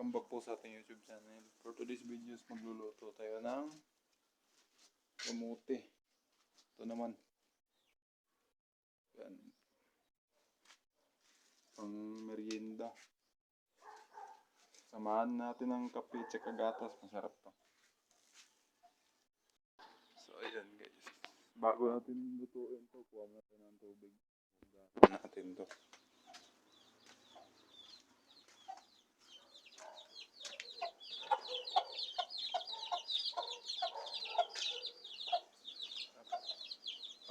Welcome back po sa ating YouTube channel. For today's videos, magluluto tayo ng kamote. Ito naman. Yan. Pang merienda. Samahan natin ng kape at gatas. Masarap to. So ayan guys. Bago natin lutuin to, kuha natin ng tubig. Hugasan natin to.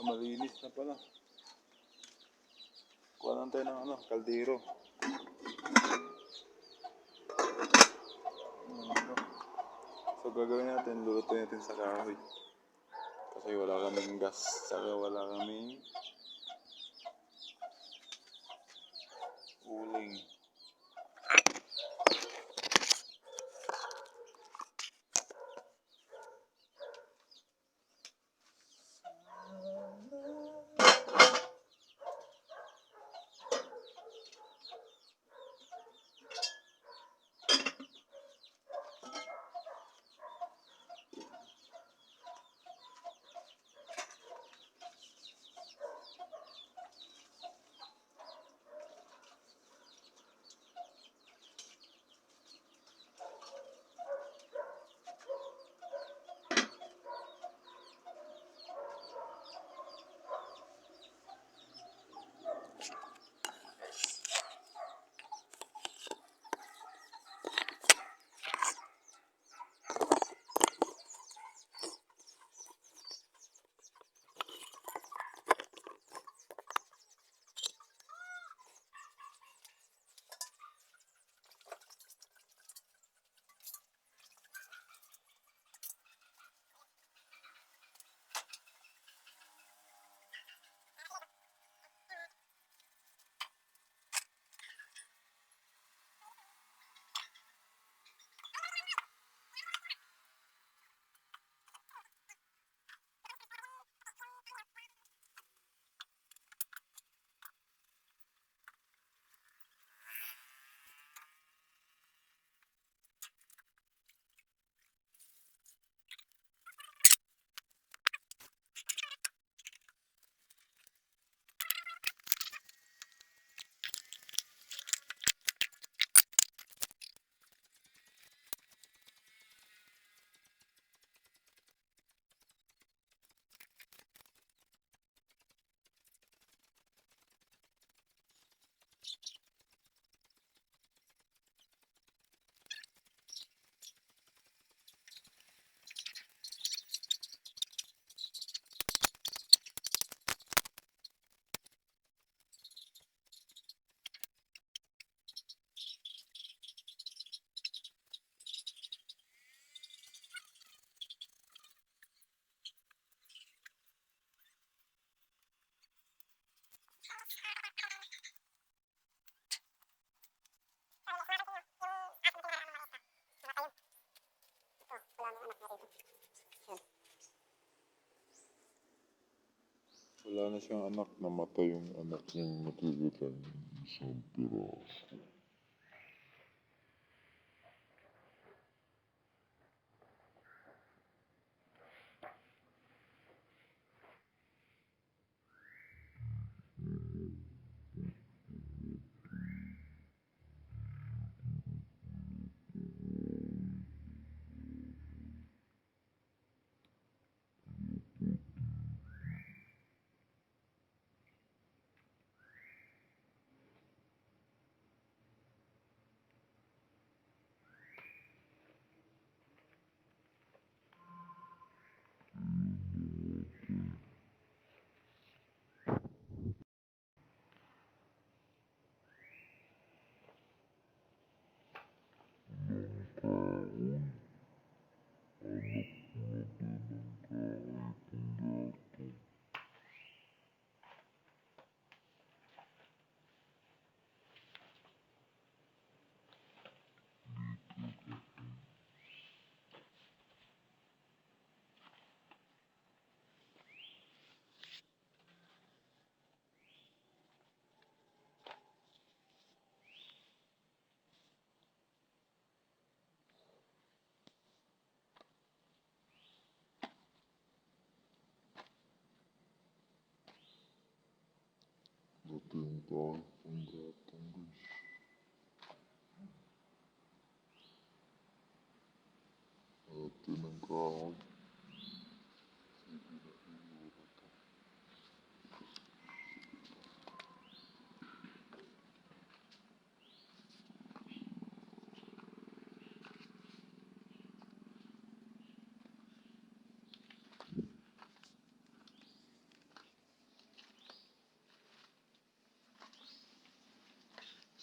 Malinis na pala. Kuha lang tayo ng kaldero. So gagawin natin, lulutuin natin sa kahoy. Kasi wala kaming gas, saka wala kaming uling. Wala na siyang anak, namatay yung anak niyang natitira yung isang piraso.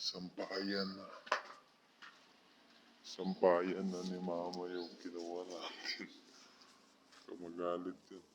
Sampayan. Sampayan na ni mama yung ginawa natin. Kung magalit yun.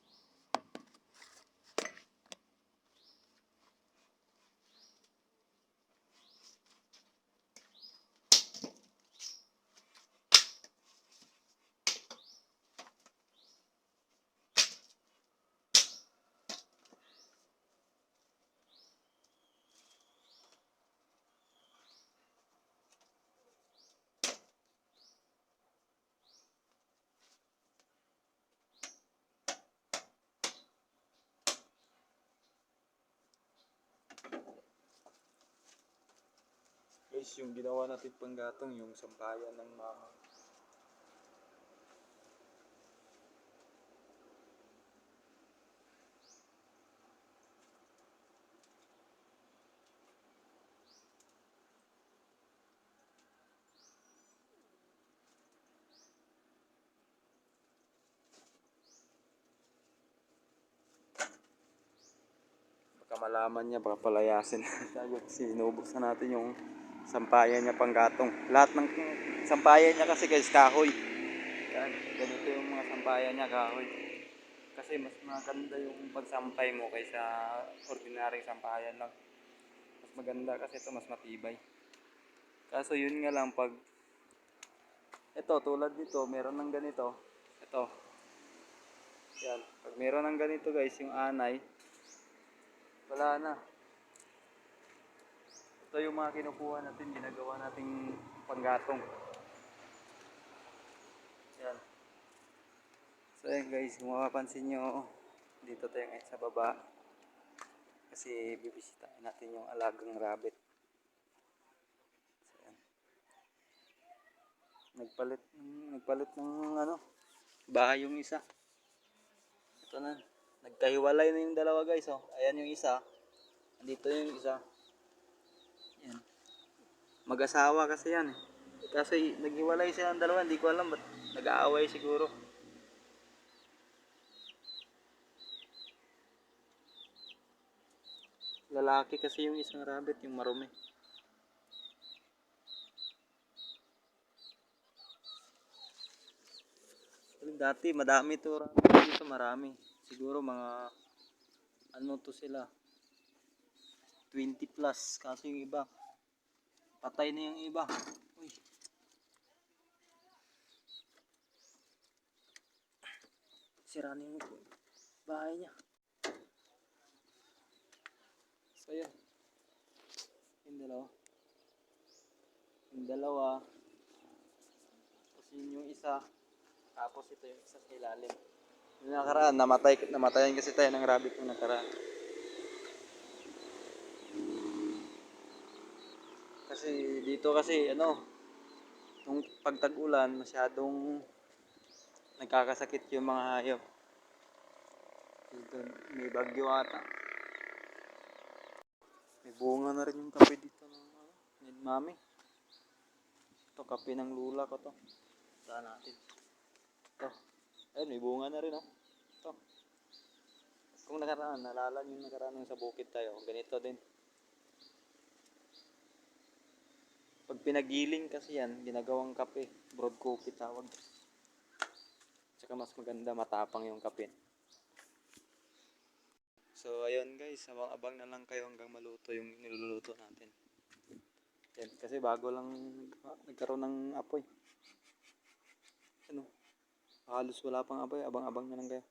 Guys, yung ginawa natin panggatong, yung sampayan ng mama. Baka malaman niya, baka palayasin tayo kasi inubos na natin yung sampayan niya panggatong. Lahat ng sampayan niya kasi guys, kahoy. Yan, ganito yung mga sampayan niya, kahoy. Kasi mas maganda yung pagsampay mo kaysa ordinaryong sampayan lang. Mas maganda kasi ito mas matibay. Kaso yun nga lang, pag ito tulad nito, meron ng ganito. Ito. Yan, pag meron ng ganito guys, yung anay, wala na. Ito yung mga kinukuha natin, ginagawa nating panggatong. Yan. So yan guys, kung mapapansin nyo, dito tayo ngayon sa baba. Kasi bibisitahin natin yung alagang rabbit. So yan. Nagpalit ng ano, bahay yung isa. Ito na. Nagkahiwalay na yung dalawa guys. Oh. Ayan yung isa. Andito yung isa. Yan. Mag-asawa kasi yan eh. Kasi naghiwalay sila ng dalawa. Hindi ko alam ba't nag-aaway siguro. Lalaki kasi yung isang rabbit, yung marumi. Dati madami to rabbit dito, marami. Siguro mga ano to sila 20 plus, kaso yung iba patay na yung iba. Uy. Sira na yung bahay niya. So yun, yung dalawa tapos yun yung isa, tapos ito yung isa sa ilalim. Yung nakaraan, namatayan kasi tayo ng rabbit yung nakaraan. Kasi dito kasi ano, nung pagtag-ulan masyadong nagkakasakit yung mga hayop. Dito may bagyo ata. May bunga na rin yung kape dito ng ano, ni mami. Ito kape ng lula ko to. Saan natin? Ito. Ayun, may bunga na rin oh. Ito. Kung nakaraan, nalala nyo yung nakaraan sa bukid tayo, ganito din. Pag pinagiling kasi yan, ginagawang kape. Broad coffee tawag. Tsaka mas maganda, matapang yung kape. So ayun guys, abang-abang na lang kayo hanggang maluto yung niluluto natin. Yan, kasi bago lang nagkaroon ng apoy. Ano? Halos wala pang apoy, abang-abang na lang kayo.